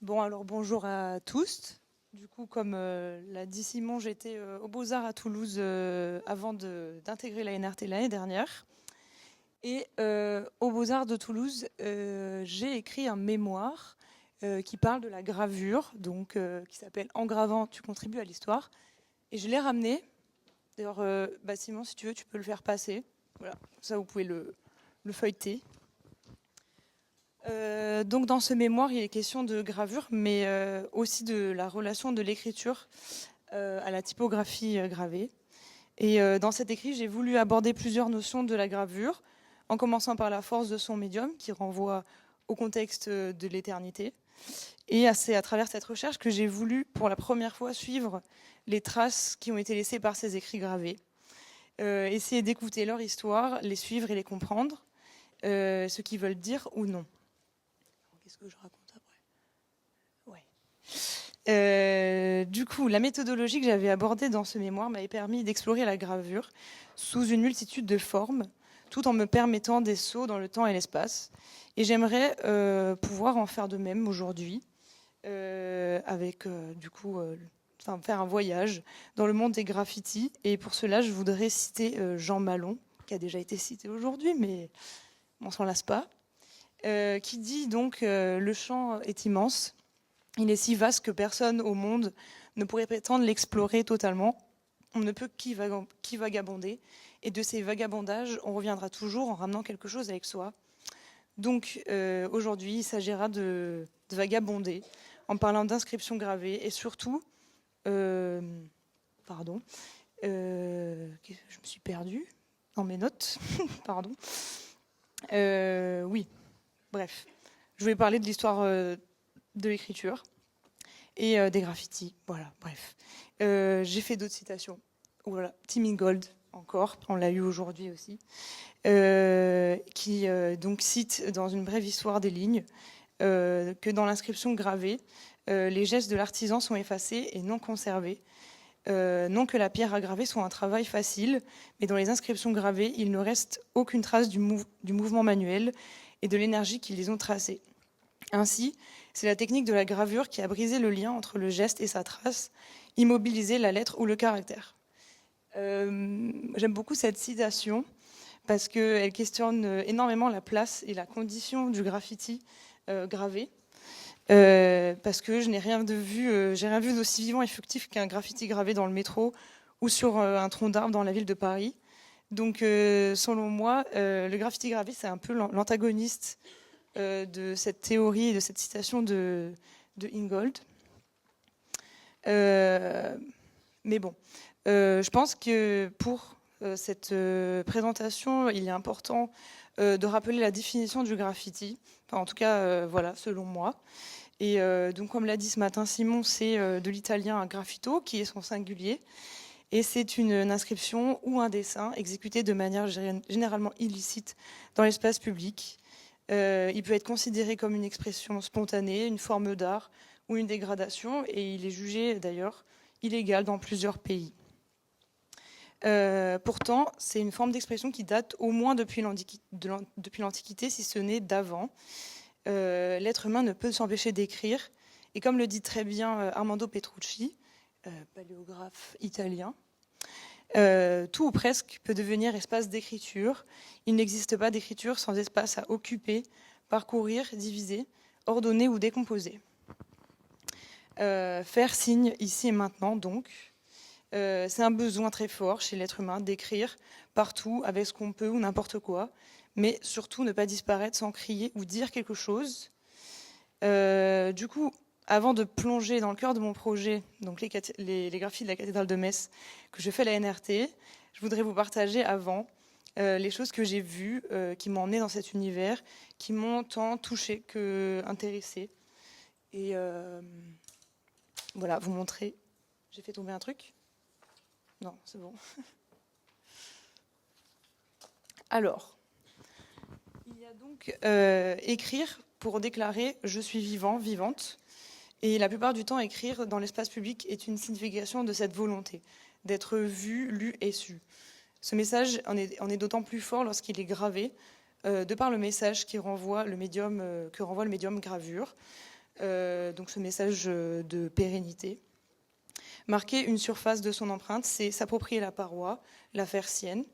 Bon, alors bonjour à tous. Du coup, comme l'a dit Simon, j'étais aux Beaux-Arts à Toulouse avant d'intégrer la NRT l'année dernière. Et aux Beaux-Arts de Toulouse, j'ai écrit un mémoire qui parle de la gravure, donc qui s'appelle En gravant, tu contribues à l'histoire. Et je l'ai ramené. D'ailleurs, Simon, si tu veux, tu peux le faire passer. Voilà, ça vous pouvez le feuilleter. Donc dans ce mémoire, il est question de gravure, mais aussi de la relation de l'écriture à la typographie gravée. Et dans cet écrit, j'ai voulu aborder plusieurs notions de la gravure, en commençant par la force de son médium, qui renvoie au contexte de l'éternité. Et c'est à travers cette recherche que j'ai voulu, pour la première fois, suivre les traces qui ont été laissées par ces écrits gravés. Essayer d'écouter leur histoire, les suivre et les comprendre, ce qu'ils veulent dire ou non. Qu'est-ce que je raconte après? Du coup, la méthodologie que j'avais abordée dans ce mémoire m'avait permis d'explorer la gravure sous une multitude de formes, tout en me permettant des sauts dans le temps et l'espace. Et j'aimerais pouvoir en faire de même aujourd'hui, avec faire un voyage dans le monde des graffitis. Et pour cela, je voudrais citer Jean Malon, qui a déjà été cité aujourd'hui, mais on s'en lasse pas. Qui dit donc le champ est immense, il est si vaste que personne au monde ne pourrait prétendre l'explorer totalement. On ne peut qu'y vagabonder, et de ces vagabondages, on reviendra toujours en ramenant quelque chose avec soi. Donc aujourd'hui, il s'agira de vagabonder en parlant d'inscriptions gravées et surtout, pardon, je me suis perdue dans mes notes, pardon. Oui. Bref, je voulais parler de l'histoire de l'écriture et des graffitis. Voilà, bref. J'ai fait d'autres citations. Voilà, Tim Ingold, encore, on l'a eu aujourd'hui aussi, qui donc cite dans une brève histoire des lignes que dans l'inscription gravée, les gestes de l'artisan sont effacés et non conservés. Non que la pierre à graver soit un travail facile, mais dans les inscriptions gravées, il ne reste aucune trace du mouvement manuel et de l'énergie qui les ont tracées. Ainsi, c'est la technique de la gravure qui a brisé le lien entre le geste et sa trace, immobilisé la lettre ou le caractère. J'aime beaucoup cette citation parce qu'elle questionne énormément la place et la condition du graffiti gravé. Parce que je n'ai rien vu, j'ai rien vu d'aussi vivant et fictif qu'un graffiti gravé dans le métro ou sur un tronc d'arbre dans la ville de Paris. Donc, selon moi, le graffiti gravé, c'est un peu l'antagoniste de cette théorie et de cette citation de Ingold. Mais bon, je pense que pour cette présentation, il est important de rappeler la définition du graffiti. Enfin, en tout cas, voilà, selon moi. Et donc, comme l'a dit ce matin Simon, c'est de l'italien un graffito, qui est son singulier. Et c'est une inscription ou un dessin exécuté de manière généralement illicite dans l'espace public. Il peut être considéré comme une expression spontanée, une forme d'art ou une dégradation, et il est jugé d'ailleurs illégal dans plusieurs pays. Pourtant, c'est une forme d'expression qui date au moins depuis l'Antiquité, si ce n'est d'avant. L'être humain ne peut s'empêcher d'écrire, et comme le dit très bien Armando Petrucci, paléographe italien, tout ou presque peut devenir espace d'écriture. Il n'existe pas d'écriture sans espace à occuper, parcourir, diviser, ordonner ou décomposer. Faire signe ici et maintenant, donc, c'est un besoin très fort chez l'être humain d'écrire partout, avec ce qu'on peut ou n'importe quoi, mais surtout ne pas disparaître sans crier ou dire quelque chose. Du coup, avant de plonger dans le cœur de mon projet, donc les graphies de la cathédrale de Metz, que je fais à la NRT, je voudrais vous partager avant les choses que j'ai vues, qui m'ont emmené dans cet univers, qui m'ont tant touchée que intéressée. Et voilà, vous montrer. J'ai fait tomber un truc? Non, c'est bon. Alors, il y a donc écrire pour déclarer « je suis vivant, vivante ». Et la plupart du temps, écrire dans l'espace public est une signification de cette volonté, d'être vu, lu et su. Ce message en est d'autant plus fort lorsqu'il est gravé, de par le message que renvoie le médium gravure. donc ce message de pérennité. Marquer une surface de son empreinte, c'est s'approprier la paroi, la faire sienne.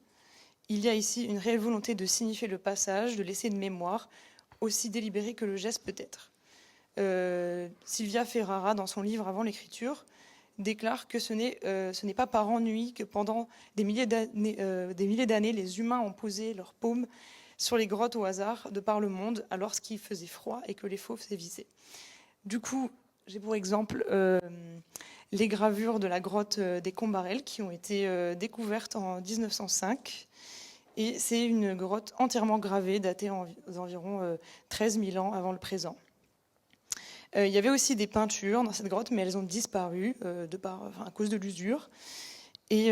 Il y a ici une réelle volonté de signifier le passage, de laisser une mémoire, aussi délibérée que le geste peut être. Sylvia Ferrara, dans son livre Avant l'écriture, déclare que ce n'est pas par ennui que pendant des milliers d'années, les humains ont posé leurs paumes sur les grottes au hasard de par le monde, alors qu'il faisait froid et que les fauves sévissaient. Du coup, j'ai pour exemple les gravures de la grotte des Combarelles qui ont été découvertes en 1905. Et c'est une grotte entièrement gravée, datée d'environ 13 000 ans avant le présent. Il y avait aussi des peintures dans cette grotte, mais elles ont disparu à cause de l'usure. Et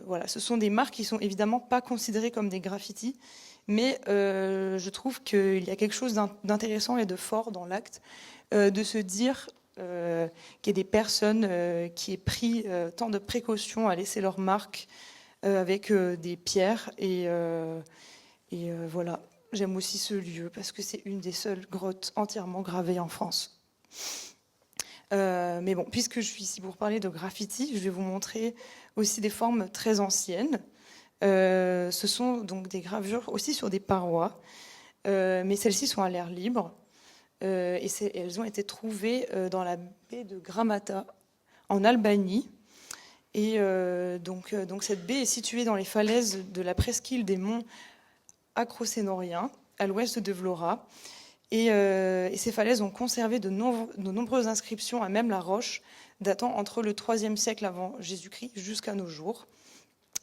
voilà, ce sont des marques qui sont évidemment pas considérées comme des graffitis, mais je trouve qu'il y a quelque chose d'intéressant et de fort dans l'acte de se dire qu'il y a des personnes qui aient pris tant de précautions à laisser leurs marques avec des pierres et voilà. J'aime aussi ce lieu parce que c'est une des seules grottes entièrement gravées en France. Mais bon, puisque je suis ici pour parler de graffiti, je vais vous montrer aussi des formes très anciennes. Ce sont donc des gravures aussi sur des parois, mais celles-ci sont à l'air libre et elles ont été trouvées dans la baie de Gramata en Albanie. Et donc cette baie est située dans les falaises de la presqu'île des monts Acrocénoriens, à l'ouest de Vlora. Et ces falaises ont conservé de nombreuses inscriptions à même la roche, datant entre le IIIe siècle avant Jésus-Christ jusqu'à nos jours.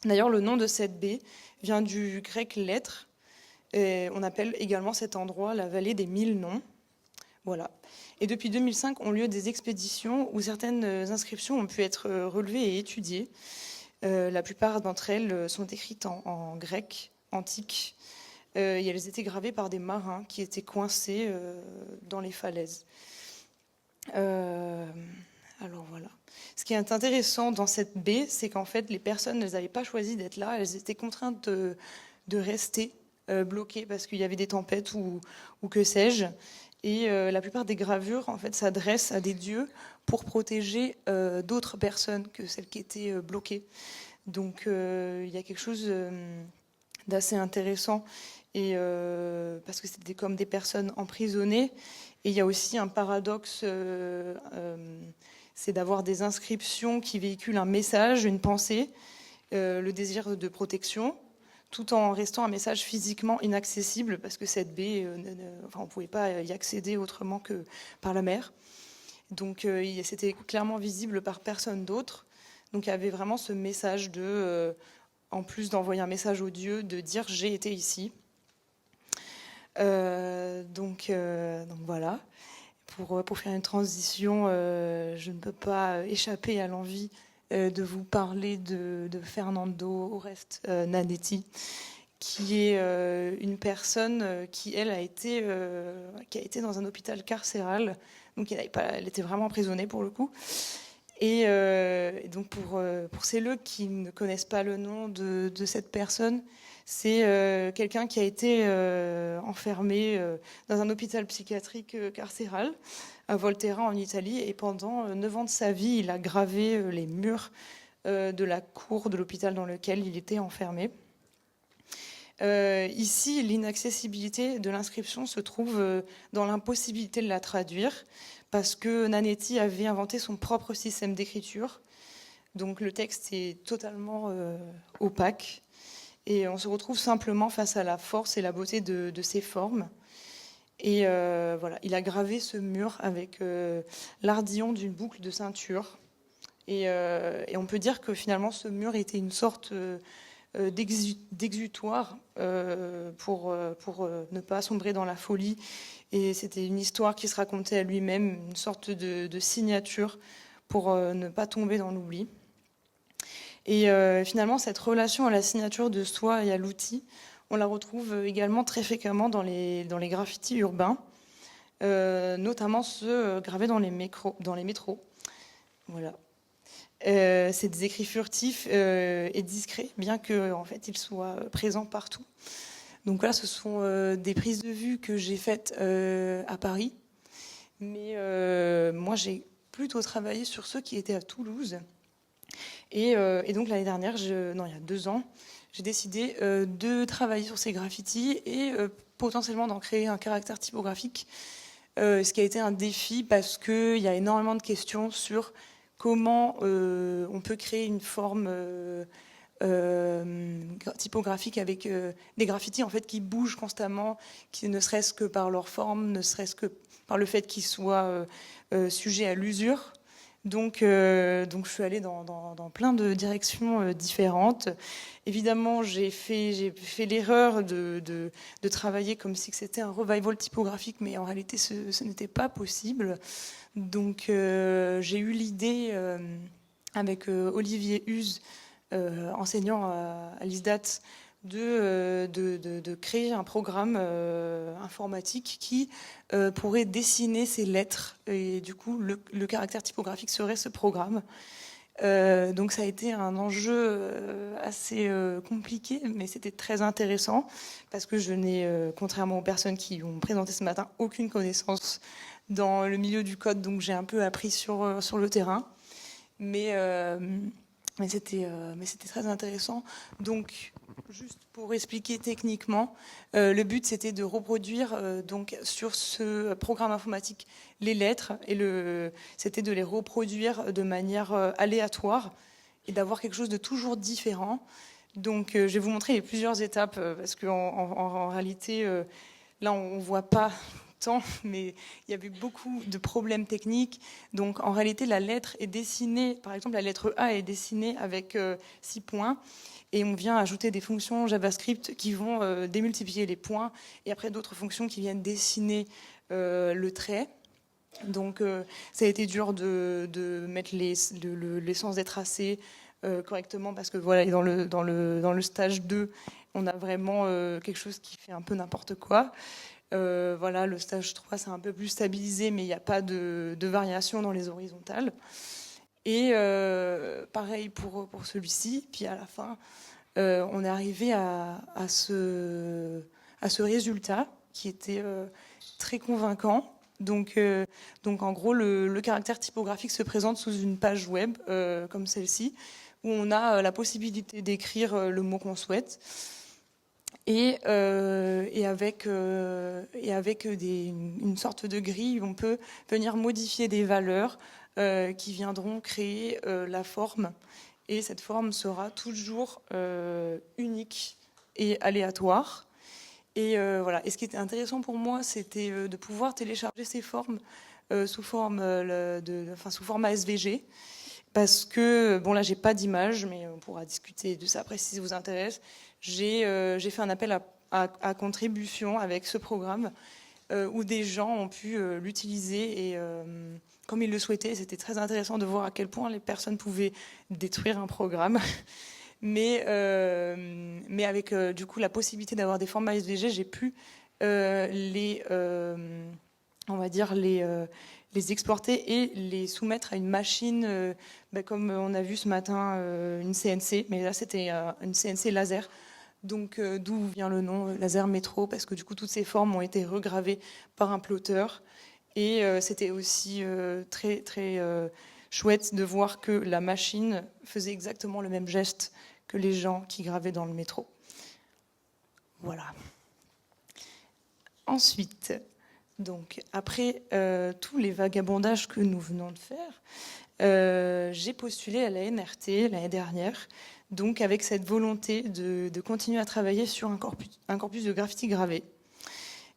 D'ailleurs, le nom de cette baie vient du grec lettre. Et on appelle également cet endroit la vallée des 1000 noms. Voilà. Et depuis 2005 ont lieu des expéditions où certaines inscriptions ont pu être relevées et étudiées. La plupart d'entre elles sont écrites en grec antique. Et elles étaient gravées par des marins qui étaient coincés dans les falaises. Alors voilà. Ce qui est intéressant dans cette baie, c'est qu'en fait, les personnes, elles n'avaient pas choisi d'être là. Elles étaient contraintes de rester bloquées parce qu'il y avait des tempêtes ou que sais-je. Et la plupart des gravures, en fait, s'adressent à des dieux pour protéger d'autres personnes que celles qui étaient bloquées. Donc, il y a quelque chose d'assez intéressant. Et parce que c'était comme des personnes emprisonnées. Et il y a aussi un paradoxe, c'est d'avoir des inscriptions qui véhiculent un message, une pensée, le désir de protection, tout en restant un message physiquement inaccessible, parce que cette baie, on ne pouvait pas y accéder autrement que par la mer. Donc c'était clairement visible par personne d'autre. Donc il y avait vraiment ce message en plus d'envoyer un message aux dieux, de dire « j'ai été ici ». Donc voilà. Pour faire une transition, je ne peux pas échapper à l'envie de vous parler de Fernando Oreste Nanetti, qui est une personne qui, elle, a été dans un hôpital carcéral. Donc elle était vraiment emprisonnée pour le coup. Et donc pour celles qui ne connaissent pas le nom de cette personne, c'est quelqu'un qui a été enfermé dans un hôpital psychiatrique carcéral à Volterra en Italie. Et pendant 9 ans de sa vie, il a gravé les murs de la cour de l'hôpital dans lequel il était enfermé. Ici, l'inaccessibilité de l'inscription se trouve dans l'impossibilité de la traduire, parce que Nanetti avait inventé son propre système d'écriture. Donc le texte est totalement opaque. Et on se retrouve simplement face à la force et la beauté de ses formes. Et voilà, il a gravé ce mur avec l'ardillon d'une boucle de ceinture. Et on peut dire que finalement, ce mur était une sorte d'exutoire pour ne pas sombrer dans la folie. Et c'était une histoire qui se racontait à lui-même, une sorte de signature pour ne pas tomber dans l'oubli. Et finalement, cette relation à la signature de soi et à l'outil, on la retrouve également très fréquemment dans les graffitis urbains, notamment ceux gravés dans les métros. Voilà. C'est des écrits furtifs et discrets, bien qu'en fait, ils soient présents partout. Donc voilà, ce sont des prises de vue que j'ai faites à Paris. Mais moi, j'ai plutôt travaillé sur ceux qui étaient à Toulouse. Et donc l'année dernière, non, il y a 2 ans, j'ai décidé de travailler sur ces graffitis et potentiellement d'en créer un caractère typographique. Ce qui a été un défi parce qu'il y a énormément de questions sur comment on peut créer une forme typographique avec des graffitis en fait qui bougent constamment, qui ne serait-ce que par leur forme, ne serait-ce que par le fait qu'ils soient sujets à l'usure. Donc je suis allée dans plein de directions différentes. Évidemment, j'ai fait l'erreur de travailler comme si c'était un revival typographique, mais en réalité, ce n'était pas possible. Donc j'ai eu l'idée avec Olivier Huse, enseignant à l'ISDAT, de créer un programme informatique qui pourrait dessiner ces lettres. Et du coup, le caractère typographique serait ce programme. Donc ça a été un enjeu assez compliqué, mais c'était très intéressant parce que je n'ai, contrairement aux personnes qui ont présenté ce matin, aucune connaissance dans le milieu du code, donc j'ai un peu appris sur le terrain. Mais c'était très intéressant. Donc, juste pour expliquer techniquement, le but c'était de reproduire donc sur ce programme informatique les lettres et c'était de les reproduire de manière aléatoire et d'avoir quelque chose de toujours différent. Donc, je vais vous montrer les plusieurs étapes parce qu'en réalité, là, on voit pas tant, mais il y avait beaucoup de problèmes techniques. Donc, en réalité, la lettre est dessinée, par exemple, la lettre A est dessinée avec 6 points, et on vient ajouter des fonctions JavaScript qui vont démultiplier les points, et après d'autres fonctions qui viennent dessiner le trait. Donc, ça a été dur de mettre l'essence des tracés correctement, parce que voilà, dans le stage 2, on a vraiment quelque chose qui fait un peu n'importe quoi. Voilà, le stage 3, c'est un peu plus stabilisé, mais il n'y a pas de variation dans les horizontales. Et pareil pour celui-ci. Puis à la fin, on est arrivé à ce résultat qui était très convaincant. Donc en gros, le caractère typographique se présente sous une page web comme celle-ci, où on a la possibilité d'écrire le mot qu'on souhaite. Et avec une sorte de grille, on peut venir modifier des valeurs qui viendront créer la forme. Et cette forme sera toujours unique et aléatoire. Et voilà. Et ce qui était intéressant pour moi, c'était de pouvoir télécharger ces formes sous format SVG. Parce que, bon là j'ai pas d'image, mais on pourra discuter de ça après si ça vous intéresse. J'ai fait un appel à contribution avec ce programme où des gens ont pu l'utiliser et comme ils le souhaitaient. C'était très intéressant de voir à quel point les personnes pouvaient détruire un programme. Mais avec du coup la possibilité d'avoir des formats SVG, j'ai pu on va dire les exporter et les soumettre à une machine, comme on a vu ce matin, une CNC, mais là c'était une CNC laser. Donc d'où vient le nom laser métro, parce que du coup toutes ces formes ont été regravées par un plotter. Et c'était aussi très très chouette de voir que la machine faisait exactement le même geste que les gens qui gravaient dans le métro. Voilà. Ensuite, donc après tous les vagabondages que nous venons de faire, j'ai postulé à la MRT l'année dernière, donc avec cette volonté de continuer à travailler sur un corpus de graffiti gravé.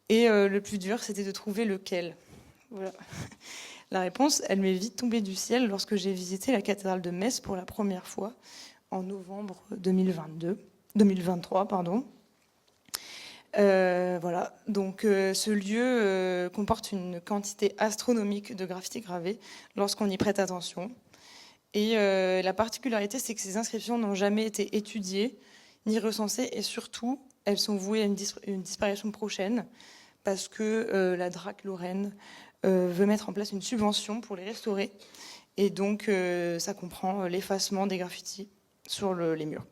Et le plus dur, c'était de trouver lequel. Voilà. La réponse, elle m'est vite tombée du ciel lorsque j'ai visité la cathédrale de Metz pour la première fois en novembre 2023, pardon. Voilà, donc ce lieu comporte une quantité astronomique de graffitis gravés lorsqu'on y prête attention. Et la particularité, c'est que ces inscriptions n'ont jamais été étudiées ni recensées, et surtout, elles sont vouées à une disparition prochaine, parce que la DRAC Lorraine veut mettre en place une subvention pour les restaurer, et donc ça comprend l'effacement des graffitis sur les murs.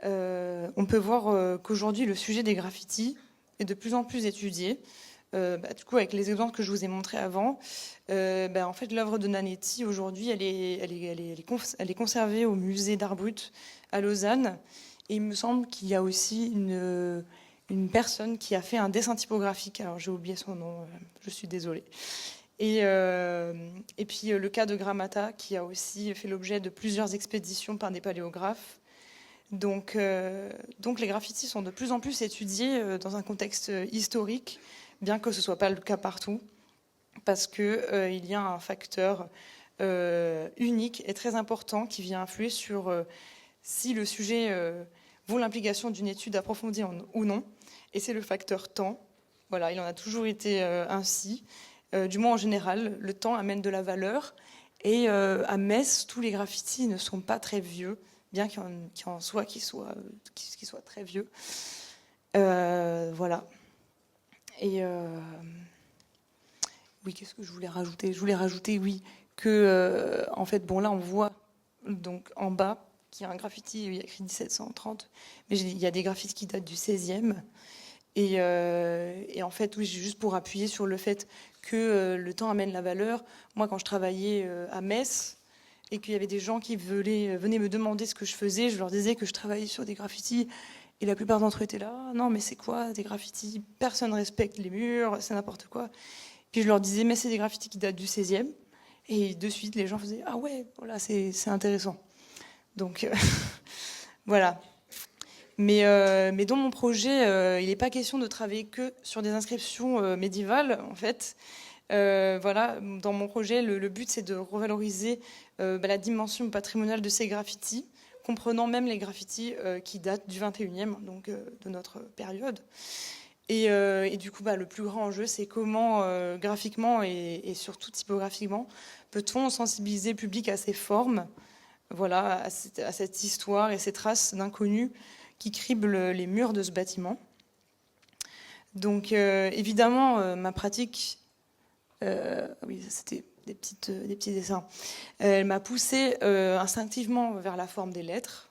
On peut voir qu'aujourd'hui, le sujet des graffitis est de plus en plus étudié, Du coup, avec les exemples que je vous ai montrés avant, en fait, l'œuvre de Nanetti, aujourd'hui, elle est conservée au musée d'art brut à Lausanne. Et il me semble qu'il y a aussi une personne qui a fait un dessin typographique. Alors, j'ai oublié son nom, je suis désolée. Et puis, le cas de Gramata, qui a aussi fait l'objet de plusieurs expéditions par des paléographes. Donc, les graffitis sont de plus en plus étudiés dans un contexte historique, bien que ce ne soit pas le cas partout, parce qu'il y a un facteur unique et très important qui vient influer sur si le sujet vaut l'implication d'une étude approfondie ou non, et c'est le facteur temps. Voilà, il en a toujours été ainsi. Du moins en général, le temps amène de la valeur, et à Metz, tous les graffitis ne sont pas très vieux, bien qu'il soient très vieux. Voilà. Et oui, qu'est-ce que je voulais rajouter? Je voulais rajouter, oui, que en fait, bon, là, on voit donc en bas qu'il y a un graffiti, il y a écrit 1730, mais il y a des graffitis qui datent du 16e. Et en fait, oui, juste pour appuyer sur le fait que le temps amène la valeur. Moi, quand je travaillais à Metz et qu'il y avait des gens qui venaient me demander ce que je faisais, je leur disais que je travaillais sur des graffitis. Et la plupart d'entre eux étaient là, ah, non, mais c'est quoi des graffitis? Personne ne respecte les murs, c'est n'importe quoi. Puis je leur disais, mais c'est des graffitis qui datent du 16e. Et de suite, les gens faisaient, ah ouais, voilà, c'est intéressant. Donc, voilà. Mais dans mon projet, il n'est pas question de travailler que sur des inscriptions médiévales, en fait. Voilà, dans mon projet, le but, c'est de revaloriser la dimension patrimoniale de ces graffitis, comprenant même les graffitis qui datent du 21e, donc de notre période. Et du coup, le plus grand enjeu, c'est comment, graphiquement et surtout typographiquement, peut-on sensibiliser le public à ces formes, voilà, à cette histoire et ces traces d'inconnus qui criblent les murs de ce bâtiment. Donc, évidemment, ma pratique, oui, c'était des petits dessins, elle m'a poussée instinctivement vers la forme des lettres,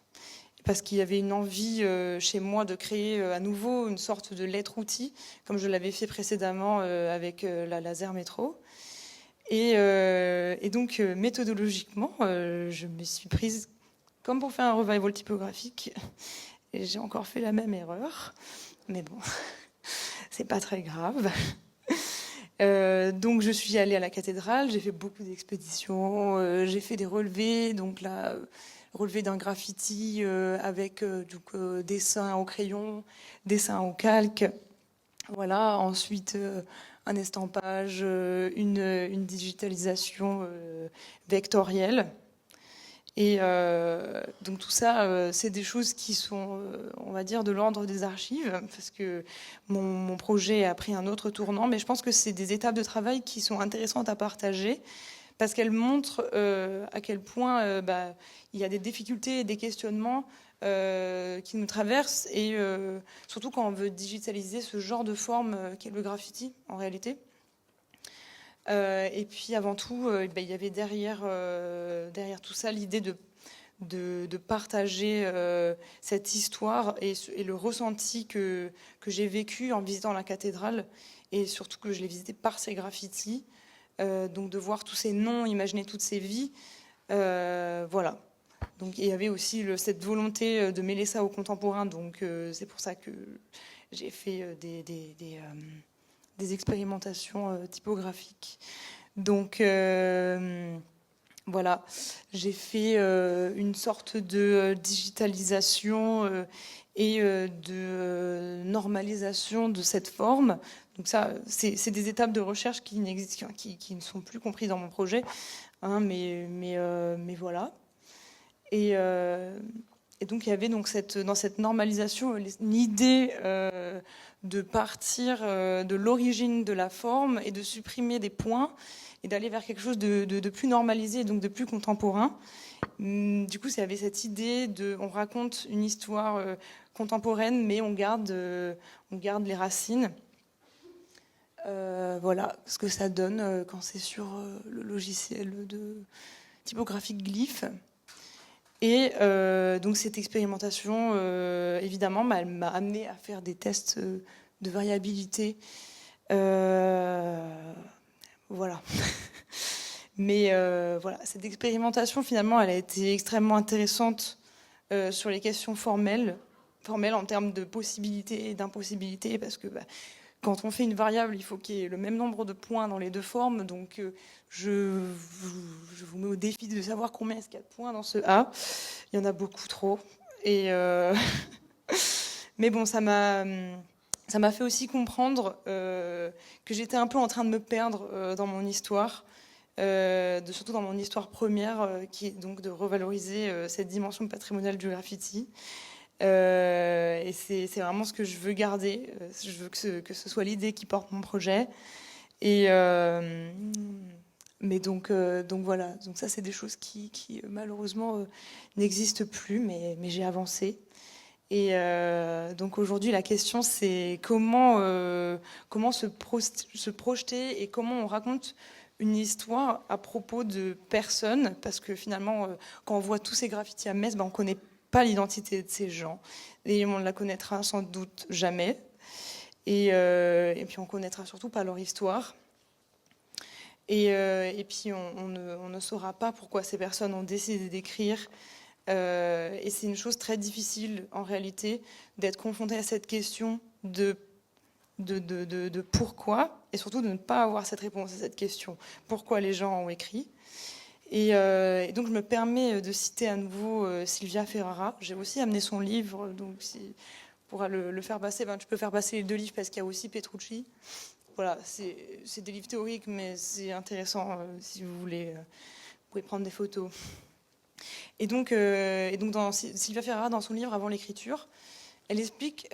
parce qu'il y avait une envie chez moi de créer à nouveau une sorte de lettre-outil, comme je l'avais fait précédemment avec la laser métro. Et donc, méthodologiquement, je me suis prise, comme pour faire un revival typographique, et j'ai encore fait la même erreur. Mais bon, c'est pas très grave. Donc, je suis allée à la cathédrale, j'ai fait beaucoup d'expéditions, j'ai fait des relevés, donc là... relevé d'un graffiti avec dessin au crayon, dessin au calque. Voilà. Ensuite, un estampage, une digitalisation vectorielle. Et donc tout ça, c'est des choses qui sont, on va dire, de l'ordre des archives, parce que mon projet a pris un autre tournant, mais je pense que c'est des étapes de travail qui sont intéressantes à partager, parce qu'elle montre à quel point il y a des difficultés et des questionnements qui nous traversent, et surtout quand on veut digitaliser ce genre de forme qu'est le graffiti en réalité. Et puis avant tout, il y avait derrière tout ça l'idée de partager cette histoire et le ressenti que j'ai vécu en visitant la cathédrale, et surtout que je l'ai visité par ces graffitis. Donc de voir tous ces noms, imaginer toutes ces vies, voilà. Donc il y avait aussi cette volonté de mêler ça au contemporain, donc c'est pour ça que j'ai fait des expérimentations typographiques. Donc voilà, j'ai fait une sorte de digitalisation et de normalisation de cette forme. Donc ça, c'est des étapes de recherche qui n'existent, qui ne sont plus comprises dans mon projet, hein, mais voilà. Et donc il y avait donc dans cette normalisation une idée de partir de l'origine de la forme et de supprimer des points et d'aller vers quelque chose de plus normalisé, donc de plus contemporain. Du coup, il y avait cette idée on raconte une histoire contemporaine, mais on garde les racines. Voilà ce que ça donne quand c'est sur le logiciel de typographique Glyph. Et donc cette expérimentation, évidemment, elle m'a amené à faire des tests de variabilité Voilà. Mais voilà, cette expérimentation, finalement, elle a été extrêmement intéressante sur les questions formelles en termes de possibilités et d'impossibilités, parce que quand on fait une variable, il faut qu'il y ait le même nombre de points dans les deux formes. Donc, je vous mets au défi de savoir combien est-ce qu'il y a de points dans ce A. Il y en a beaucoup trop. Et mais bon, ça m'a fait aussi comprendre que j'étais un peu en train de me perdre dans mon histoire, surtout dans mon histoire première, qui est donc de revaloriser cette dimension patrimoniale du graffiti. Et c'est vraiment ce que je veux garder. Je veux que ce soit l'idée qui porte mon projet. Et mais donc voilà. Donc ça, c'est des choses qui malheureusement n'existent plus, mais j'ai avancé. Et donc aujourd'hui, la question, c'est comment se projeter et comment on raconte une histoire à propos de personnes, parce que finalement, quand on voit tous ces graffitis à Metz, on ne connaît pas l'identité de ces gens, et on ne la connaîtra sans doute jamais, et puis on ne connaîtra surtout pas leur histoire. Et puis on ne saura pas pourquoi ces personnes ont décidé d'écrire. Et c'est une chose très difficile en réalité d'être confronté à cette question de pourquoi, et surtout de ne pas avoir cette réponse à cette question. Pourquoi les gens ont écrit. Et donc je me permets de citer à nouveau Sylvia Ferrara. J'ai aussi amené son livre, donc si tu pourras le faire passer, tu peux faire passer les deux livres parce qu'il y a aussi Petrucci. Voilà, c'est des livres théoriques, mais c'est intéressant si vous voulez. Vous pouvez prendre des photos. Et donc Sylvia Ferrara, dans son livre Avant l'écriture, elle explique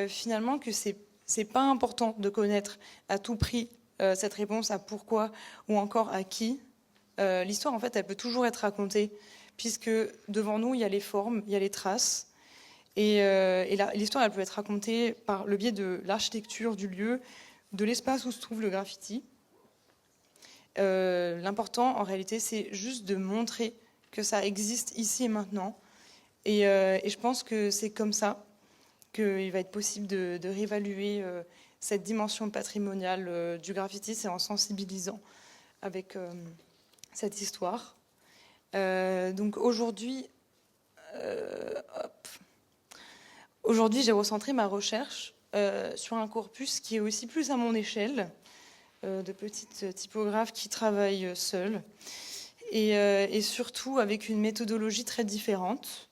finalement que c'est pas important de connaître à tout prix cette réponse à pourquoi ou encore à qui. L'histoire, en fait, elle peut toujours être racontée, puisque devant nous, il y a les formes, il y a les traces. Et l'histoire, elle peut être racontée par le biais de l'architecture du lieu, de l'espace où se trouve le graffiti. L'important, en réalité, c'est juste de montrer que ça existe ici et maintenant. Et je pense que c'est comme ça qu'il va être possible de réévaluer cette dimension patrimoniale du graffiti, c'est en sensibilisant avec cette histoire. Donc aujourd'hui, j'ai recentré ma recherche sur un corpus qui est aussi plus à mon échelle, de petites typographes qui travaillent seuls, et surtout avec une méthodologie très différente.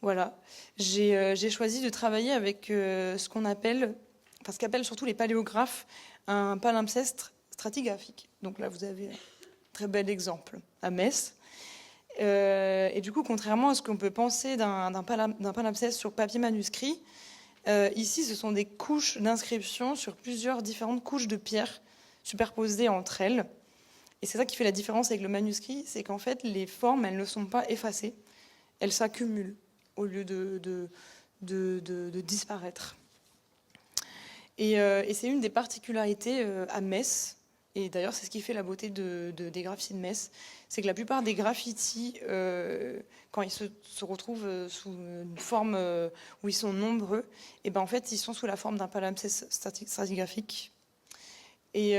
Voilà, j'ai choisi de travailler avec ce qu'appellent surtout les paléographes, un palimpseste stratigraphique. Donc là, vous avez un très bel exemple à Metz. Et du coup, contrairement à ce qu'on peut penser d'un palimpseste sur papier manuscrit, ici, ce sont des couches d'inscription sur plusieurs différentes couches de pierre superposées entre elles. Et c'est ça qui fait la différence avec le manuscrit, c'est qu'en fait, les formes, elles ne sont pas effacées, elles s'accumulent au lieu de disparaître. Et c'est une des particularités à Metz, et d'ailleurs c'est ce qui fait la beauté des graffitis de Metz, c'est que la plupart des graffitis, quand ils se retrouvent sous une forme où ils sont nombreux, et en fait ils sont sous la forme d'un palimpseste stratigraphique. Et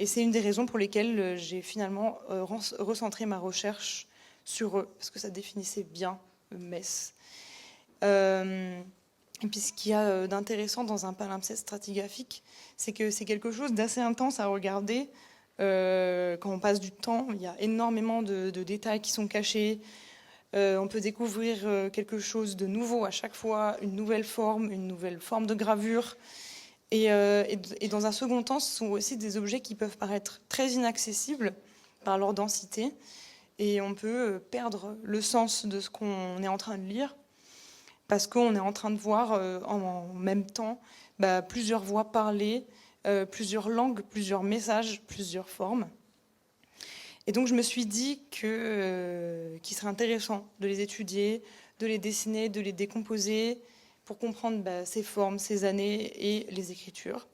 c'est une des raisons pour lesquelles j'ai finalement recentré ma recherche sur eux, parce que ça définissait bien Metz. Et puis ce qu'il y a d'intéressant dans un palimpseste stratigraphique, c'est que c'est quelque chose d'assez intense à regarder. Quand on passe du temps, il y a énormément de détails qui sont cachés. On peut découvrir quelque chose de nouveau à chaque fois, une nouvelle forme de gravure. Et dans un second temps, ce sont aussi des objets qui peuvent paraître très inaccessibles par leur densité. Et on peut perdre le sens de ce qu'on est en train de lire parce qu'on est en train de voir en même temps plusieurs voix parler, plusieurs langues, plusieurs messages, plusieurs formes. Et donc je me suis dit qu'il serait intéressant de les étudier, de les dessiner, de les décomposer pour comprendre ces formes, ces années et les écritures.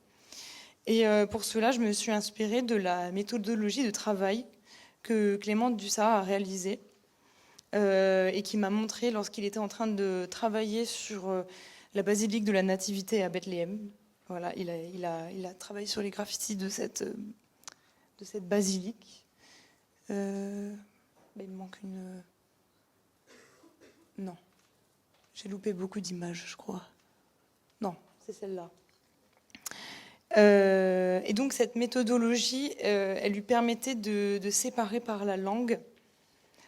Et pour cela, je me suis inspirée de la méthodologie de travail que Clément Dussart a réalisée et qui m'a montré lorsqu'il était en train de travailler sur la basilique de la Nativité à Bethléem. Voilà, il a travaillé sur les graffitis de cette basilique. Il me manque une... Non. J'ai loupé beaucoup d'images, je crois. Non, c'est celle-là. Et donc cette méthodologie, elle lui permettait de séparer par la langue.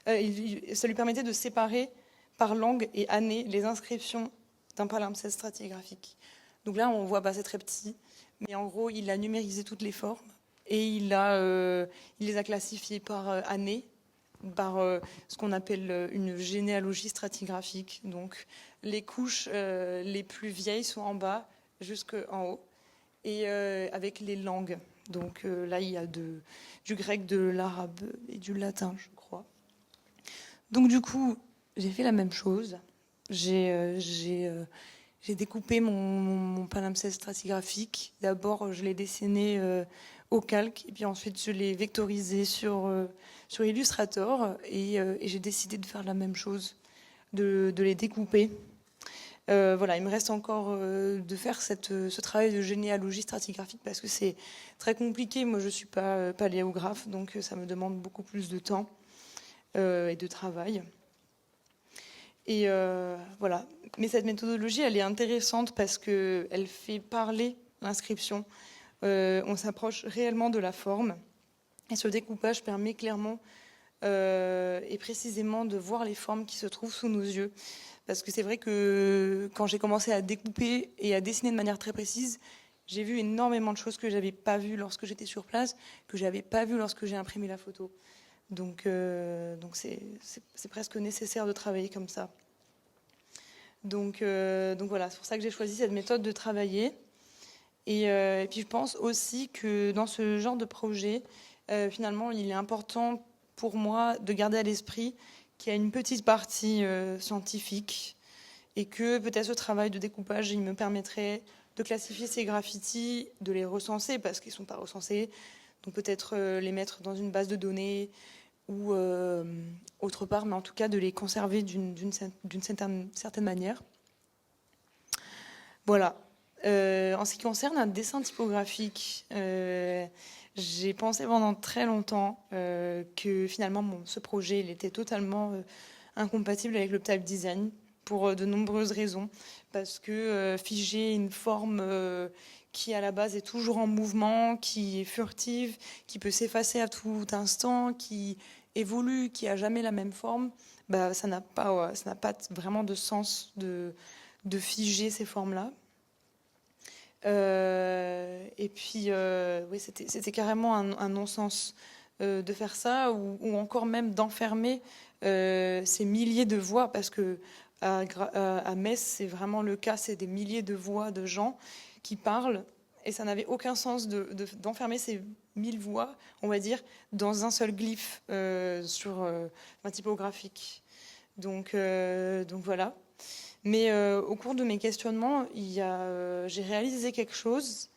Ça lui permettait de séparer par langue et année les inscriptions d'un palimpseste stratigraphique. Donc là, on voit, c'est très petit, mais en gros, il a numérisé toutes les formes et il les a classifiées par année, par ce qu'on appelle une généalogie stratigraphique. Donc les couches les plus vieilles sont en bas jusqu'en haut, et avec les langues. Donc là, il y a du grec, de l'arabe et du latin, je crois. Donc du coup, j'ai fait la même chose. J'ai découpé mon palimpseste stratigraphique. D'abord, je l'ai dessiné au calque, et puis ensuite, je l'ai vectorisé sur Illustrator, et j'ai décidé de faire la même chose, de les découper. Voilà, il me reste encore de faire ce travail de généalogie stratigraphique, parce que c'est très compliqué. Moi, je ne suis pas paléographe, donc ça me demande beaucoup plus de temps et de travail. Et voilà. Mais cette méthodologie, elle est intéressante parce qu'elle fait parler l'inscription. On s'approche réellement de la forme. Et ce découpage permet clairement et précisément de voir les formes qui se trouvent sous nos yeux. Parce que c'est vrai que quand j'ai commencé à découper et à dessiner de manière très précise, j'ai vu énormément de choses que je n'avais pas vues lorsque j'étais sur place, que je n'avais pas vues lorsque j'ai imprimé la photo. Donc c'est presque nécessaire de travailler comme ça. Donc voilà, c'est pour ça que j'ai choisi cette méthode de travailler. Et puis je pense aussi que dans ce genre de projet, finalement, il est important pour moi de garder à l'esprit qu'il y a une petite partie scientifique, et que peut-être ce travail de découpage, il me permettrait de classifier ces graffitis, de les recenser parce qu'ils ne sont pas recensés, donc peut-être les mettre dans une base de données ou autre part, mais en tout cas de les conserver d'une certaine manière. Voilà. En ce qui concerne un dessin typographique, j'ai pensé pendant très longtemps que finalement ce projet il était totalement incompatible avec le type design pour de nombreuses raisons. Parce que figer une forme qui à la base est toujours en mouvement, qui est furtive, qui peut s'effacer à tout instant, qui évolue, qui a jamais la même forme, ça n'a pas vraiment de sens de figer ces formes-là. Et puis, oui, c'était carrément un non-sens de faire ça, ou encore même d'enfermer ces milliers de voix, parce que à Metz, c'est vraiment le cas, c'est des milliers de voix de gens qui parlent, et ça n'avait aucun sens d'enfermer ces 1000 voix, on va dire, dans un seul glyphe sur un typographique. Donc voilà. Mais au cours de mes questionnements, j'ai réalisé quelque chose,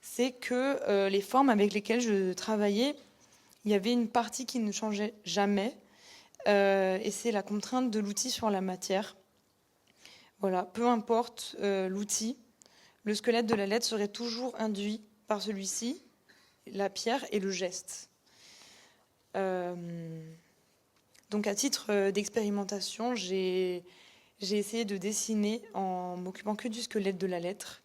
c'est que les formes avec lesquelles je travaillais, il y avait une partie qui ne changeait jamais, et c'est la contrainte de l'outil sur la matière. Voilà, peu importe l'outil, le squelette de la lettre serait toujours induit par celui-ci, la pierre et le geste. Donc à titre d'expérimentation, j'ai essayé de dessiner en m'occupant que du squelette de la lettre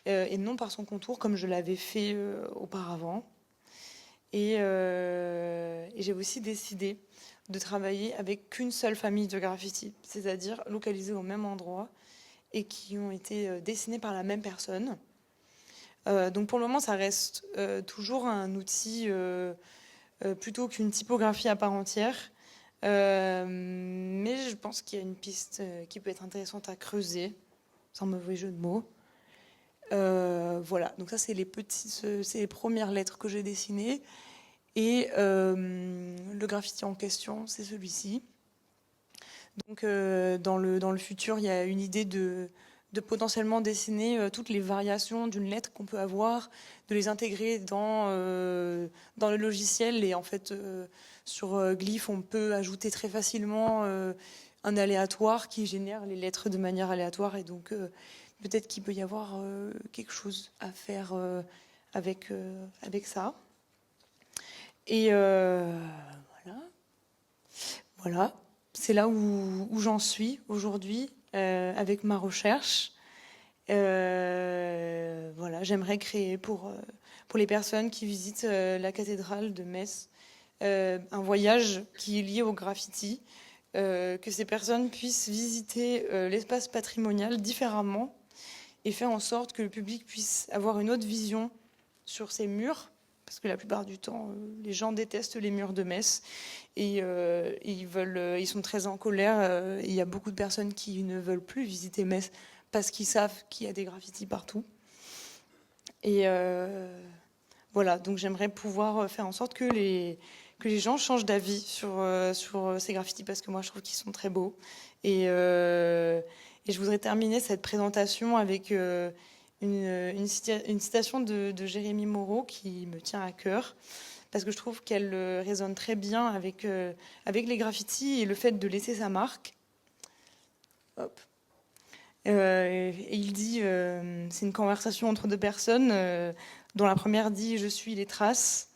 et non par son contour comme je l'avais fait auparavant. Et j'ai aussi décidé de travailler avec qu'une seule famille de graffitis, c'est-à-dire localisés au même endroit et qui ont été dessinés par la même personne. Donc pour le moment, ça reste toujours un outil plutôt qu'une typographie à part entière. Mais je pense qu'il y a une piste qui peut être intéressante à creuser, sans mauvais jeu de mots. Voilà, donc ça c'est les premières lettres que j'ai dessinées, et le graffiti en question c'est celui-ci. Donc dans le futur, il y a une idée de potentiellement dessiner toutes les variations d'une lettre qu'on peut avoir, de les intégrer dans le logiciel. Et en fait, sur Glyph, on peut ajouter très facilement un aléatoire qui génère les lettres de manière aléatoire, et donc peut-être qu'il peut y avoir quelque chose à faire avec ça. Et voilà. Voilà, c'est là où j'en suis aujourd'hui avec ma recherche. Voilà, j'aimerais créer pour les personnes qui visitent la cathédrale de Metz un voyage qui est lié au graffiti, que ces personnes puissent visiter l'espace patrimonial différemment et faire en sorte que le public puisse avoir une autre vision sur ces murs, parce que la plupart du temps, les gens détestent les murs de Metz et ils sont très en colère. Il y a beaucoup de personnes qui ne veulent plus visiter Metz parce qu'ils savent qu'il y a des graffitis partout. Et voilà, donc j'aimerais pouvoir faire en sorte que les gens changent d'avis sur ces graffitis, parce que moi je trouve qu'ils sont très beaux. Et je voudrais terminer cette présentation avec une citation de Jérémy Moreau qui me tient à cœur, parce que je trouve qu'elle résonne très bien avec les graffitis et le fait de laisser sa marque. Hop. Et il dit, c'est une conversation entre deux personnes, dont la première dit « Je suis les traces ».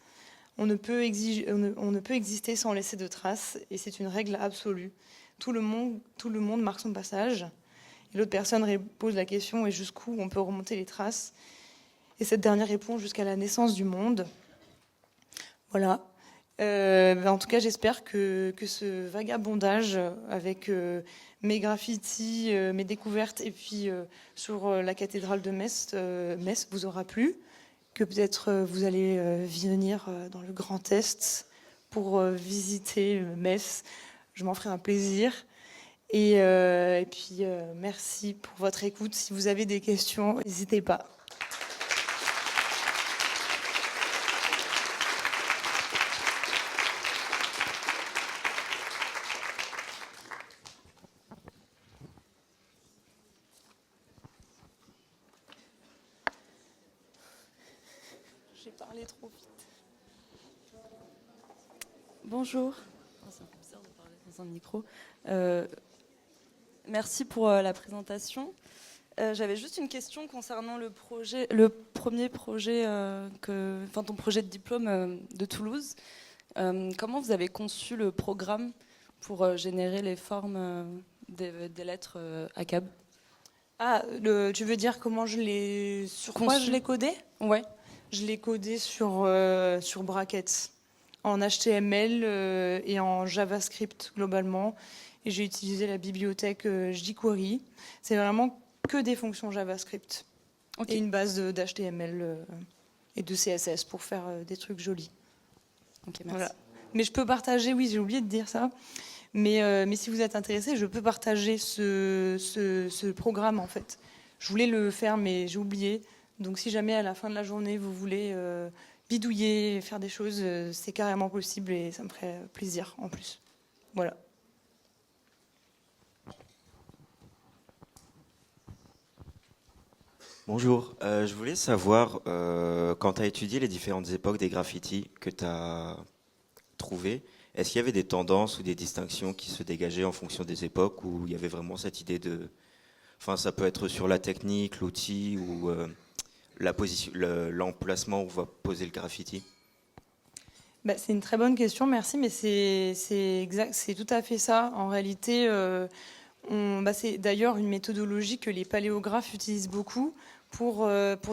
On ne peut exister sans laisser de traces, et c'est une règle absolue. Tout le monde marque son passage. Et l'autre personne pose la question « Et jusqu'où on peut remonter les traces ?» Et cette dernière répond « Jusqu'à la naissance du monde ». Voilà. En tout cas, j'espère que ce vagabondage avec mes graffitis, mes découvertes, et puis sur la cathédrale de Metz vous aura plu, que peut-être vous allez venir dans le Grand Est pour visiter Metz. Je m'en ferai un plaisir. Et puis, merci pour votre écoute. Si vous avez des questions, n'hésitez pas. J'ai parlé trop vite. Bonjour. C'est un peu bizarre de parler dans un micro. Merci pour la présentation. J'avais juste une question concernant le premier projet, ton projet de diplôme de Toulouse. Comment vous avez conçu le programme pour générer les formes des lettres ACAB? Tu veux dire comment sur quoi je l'ai codé? Ouais. Je l'ai codé sur Brackets, en HTML et en JavaScript globalement. Et j'ai utilisé la bibliothèque jQuery. C'est vraiment que des fonctions JavaScript. Okay. Et une base d'HTML et de CSS pour faire des trucs jolis. Ok, merci. Voilà. Mais je peux partager, oui, j'ai oublié de dire ça. Mais si vous êtes intéressé, je peux partager ce programme en fait. Je voulais le faire, mais j'ai oublié. Donc si jamais à la fin de la journée vous voulez bidouiller, faire des choses, c'est carrément possible et ça me ferait plaisir en plus. Voilà. Bonjour, je voulais savoir, quand tu as étudié les différentes époques des graffitis que tu as trouvées, est-ce qu'il y avait des tendances ou des distinctions qui se dégageaient en fonction des époques, où il y avait vraiment cette idée de... Enfin, ça peut être sur la technique, l'outil ou l'emplacement où on va poser le graffiti. C'est une très bonne question, merci, mais c'est tout à fait ça. En réalité, c'est d'ailleurs une méthodologie que les paléographes utilisent beaucoup pour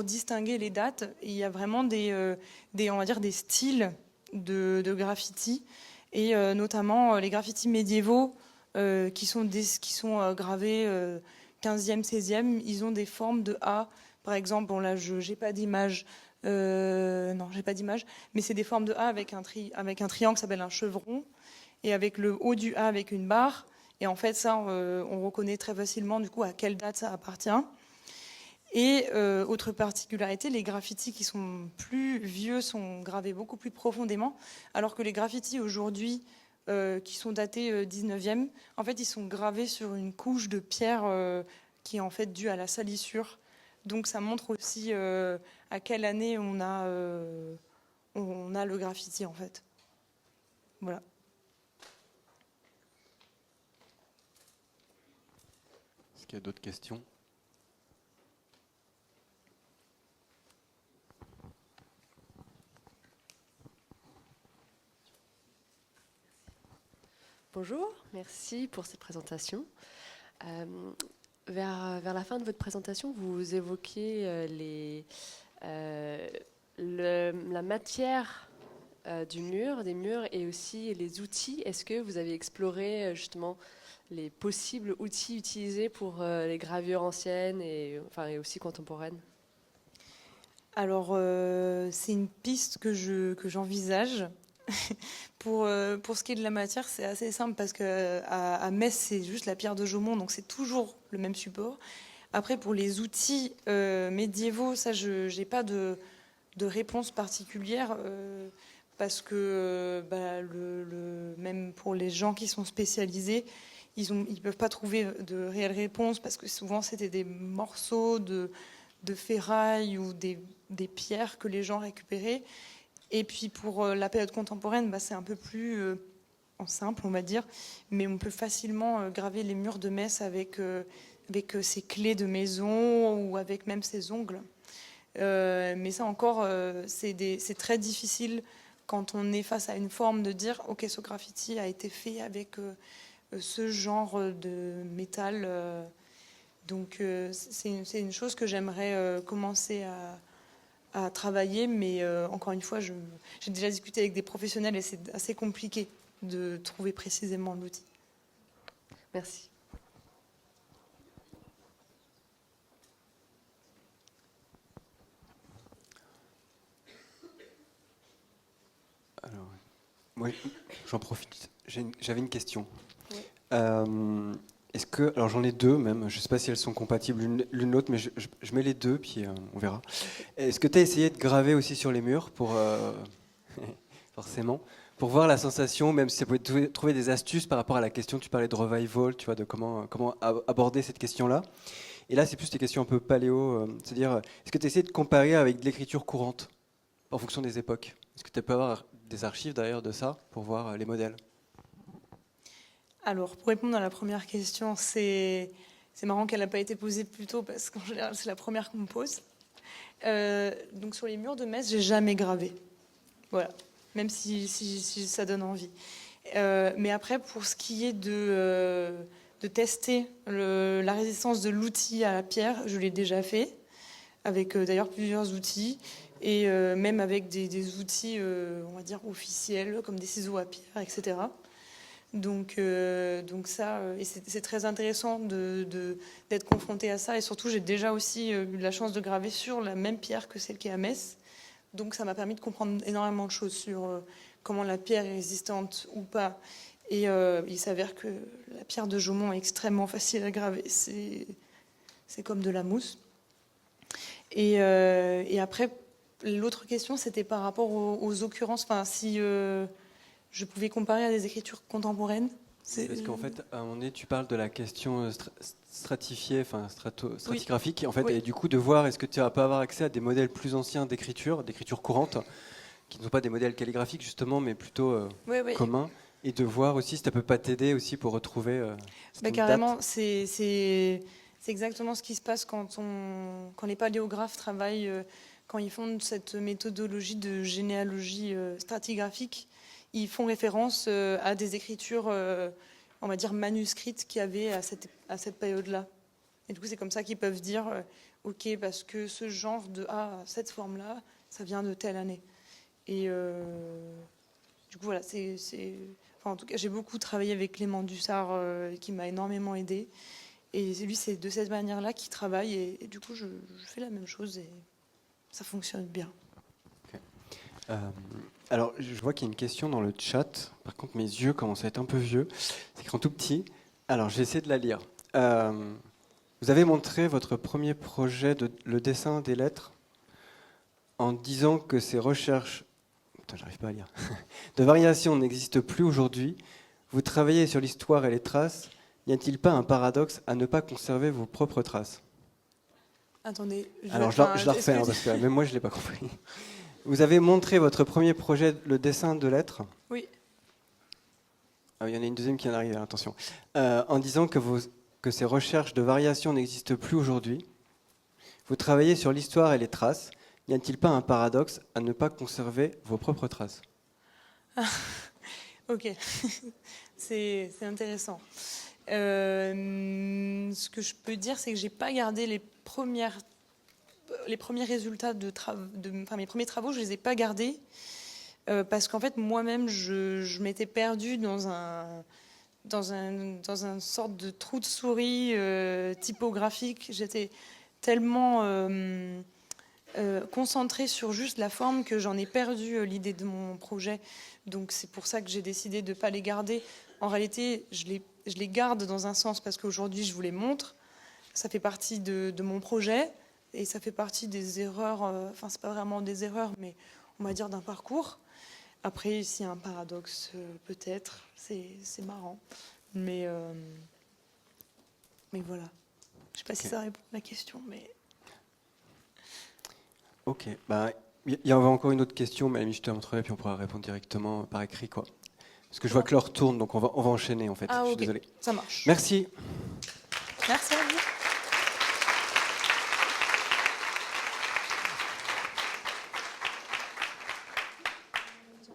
distinguer les dates. Il y a vraiment on va dire des styles de graffiti, et notamment les graffitis médiévaux qui sont gravés 15e, 16e. Ils ont des formes de A. Par exemple, bon là, j'ai pas d'image. Non, j'ai pas d'image, mais c'est des formes de A avec un triangle qui s'appelle un chevron, et avec le haut du A avec une barre. Et en fait, ça, on reconnaît très facilement du coup à quelle date ça appartient. Et autre particularité, les graffitis qui sont plus vieux sont gravés beaucoup plus profondément, alors que les graffitis aujourd'hui qui sont datés 19e, en fait, ils sont gravés sur une couche de pierre qui est en fait due à la salissure. Donc ça montre aussi à quelle année on a le graffiti en fait. Voilà. Est-ce qu'il y a d'autres questions? Bonjour, merci pour cette présentation. Vers la fin de votre présentation, vous évoquiez la matière des murs et aussi les outils. Est-ce que vous avez exploré justement les possibles outils utilisés pour les gravures anciennes et aussi contemporaines? Alors, c'est une piste que j'envisage. Pour ce qui est de la matière, c'est assez simple parce qu'à Metz, c'est juste la pierre de Jaumont, donc c'est toujours le même support. Après, pour les outils médiévaux, ça, je n'ai pas de réponse particulière parce que même pour les gens qui sont spécialisés, ils peuvent pas trouver de réelles réponses parce que souvent, c'était des morceaux de ferraille ou des pierres que les gens récupéraient. Et puis pour la période contemporaine, c'est un peu plus en simple, on va dire, mais on peut facilement graver les murs de Metz avec ses clés de maison ou avec même ses ongles. Mais ça encore, c'est très difficile quand on est face à une forme de dire « Ok, ce graffiti a été fait avec ce genre de métal ». Donc c'est une chose que j'aimerais commencer à travailler, mais encore une fois, j'ai déjà discuté avec des professionnels et c'est assez compliqué de trouver précisément l'outil. Merci. Alors, moi, j'en profite. J'avais une question. Oui. Est-ce que, alors j'en ai deux même, je ne sais pas si elles sont compatibles l'une l'autre, mais je mets les deux, puis on verra. Est-ce que tu as essayé de graver aussi sur les murs, pour forcément, pour voir la sensation, même si ça pouvait trouver des astuces par rapport à la question, tu parlais de revival, tu vois, de comment aborder cette question-là. Et là, c'est plus des questions un peu paléo, c'est-à-dire, est-ce que tu as essayé de comparer avec de l'écriture courante, en fonction des époques? Est-ce que tu peux avoir des archives d'ailleurs de ça, pour voir les modèles? Alors, pour répondre à la première question, c'est marrant qu'elle n'a pas été posée plus tôt parce qu'en général, c'est la première qu'on me pose. Donc, sur les murs de Metz, j'ai jamais gravé. Voilà, même si ça donne envie. Mais après, pour ce qui est de tester la résistance de l'outil à la pierre, je l'ai déjà fait, avec d'ailleurs plusieurs outils, et même avec des outils, on va dire, officiels, comme des ciseaux à pierre, etc. Donc ça, et c'est très intéressant d'être confronté à ça. Et surtout, j'ai déjà aussi eu la chance de graver sur la même pierre que celle qui est à Metz. Donc ça m'a permis de comprendre énormément de choses sur comment la pierre est résistante ou pas. Et il s'avère que la pierre de Jaumont est extrêmement facile à graver. C'est comme de la mousse. Et après, l'autre question, c'était par rapport aux occurrences. Enfin, si... je pouvais comparer à des écritures contemporaines. Parce qu'en fait, à un moment donné, tu parles de la question stratifiée, stratigraphique, oui. En fait, oui. Et du coup, de voir est-ce que tu vas pas avoir accès à des modèles plus anciens d'écriture courante, qui ne sont pas des modèles calligraphiques justement, mais plutôt communs, et de voir aussi si ça peut pas t'aider aussi pour retrouver. Carrément, c'est exactement ce qui se passe quand les paléographes travaillent, quand ils font cette méthodologie de généalogie stratigraphique. Ils font référence à des écritures, on va dire, manuscrites qu'il y avait à cette période-là. Et du coup, c'est comme ça qu'ils peuvent dire, OK, parce que ce genre cette forme-là, ça vient de telle année. Et du coup, voilà, en tout cas, j'ai beaucoup travaillé avec Clément Dussard, qui m'a énormément aidée. Et lui, c'est de cette manière-là qu'il travaille. Et du coup, je fais la même chose et ça fonctionne bien. Okay. Alors, je vois qu'il y a une question dans le chat. Par contre, mes yeux commencent à être un peu vieux. C'est écrit en tout petit. Alors, j'ai essayé de la lire. Vous avez montré votre premier projet, le dessin des lettres, en disant que ces recherches j'arrive pas à lire, de variation n'existent plus aujourd'hui. Vous travaillez sur l'histoire et les traces. N'y a-t-il pas un paradoxe à ne pas conserver vos propres traces? Attendez. Alors, je la refais, parce que même moi, je ne l'ai pas compris. Vous avez montré votre premier projet, le dessin de lettres. Oui. Ah, il y en a une deuxième qui vient d'arriver, attention. En disant que ces recherches de variation n'existent plus aujourd'hui. Vous travaillez sur l'histoire et les traces. N'y a-t-il pas un paradoxe à ne pas conserver vos propres traces? Ok. C'est intéressant. Ce que je peux dire, c'est que j'ai pas gardé les premiers résultats enfin, mes premiers travaux, je les ai pas gardés parce qu'en fait moi-même je m'étais perdue dans un sorte de trou de souris typographique. J'étais tellement concentrée sur juste la forme que j'en ai perdu l'idée de mon projet. Donc c'est pour ça que j'ai décidé de ne pas les garder. En réalité, je les garde dans un sens parce qu'aujourd'hui, je vous les montre. Ça fait partie de mon projet et ça fait partie des erreurs, enfin, c'est pas vraiment des erreurs, mais on va dire d'un parcours. Après, s'il y a un paradoxe, peut-être, c'est marrant. Mais voilà. Je sais pas si ça répond à la question, mais... Ok, bah, il y avait encore une autre question, mais je te montrerai, puis on pourra répondre directement par écrit, quoi. Parce que je vois que l'heure tourne, donc on va enchaîner, en fait. Ah, je suis ok. désolé. Ça marche. Merci. Merci à vous.